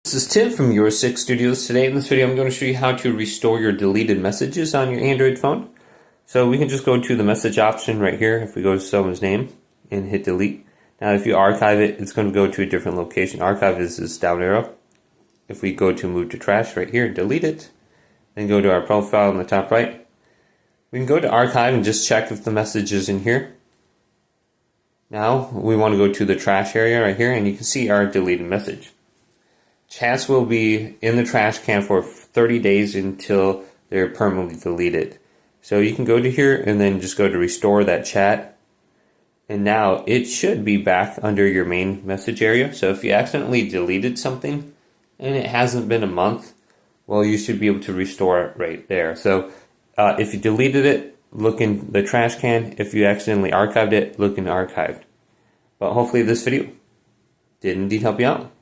This is Tim from Your Six Studios. Today in this video I'm going to show you how to restore your deleted messages on your Android phone. So we can just go to the message option right here if we go to someone's name and hit delete. Now if you archive it, it's going to go to a different location. Archive is this down arrow. If we go to move to trash right here, delete it, then go to our profile in the top right. We can go to archive and just check if the message is in here. Now we want to go to the trash area right here and you can see our deleted message. Chats will be in the trash can for 30 days until they're permanently deleted. So you can go to here and then just go to restore that chat. And now it should be back under your main message area. So if you accidentally deleted something and it hasn't been a month, well, you should be able to restore it right there. So if you deleted it, look in the trash can. If you accidentally archived it, look in archived. But hopefully this video did indeed help you out.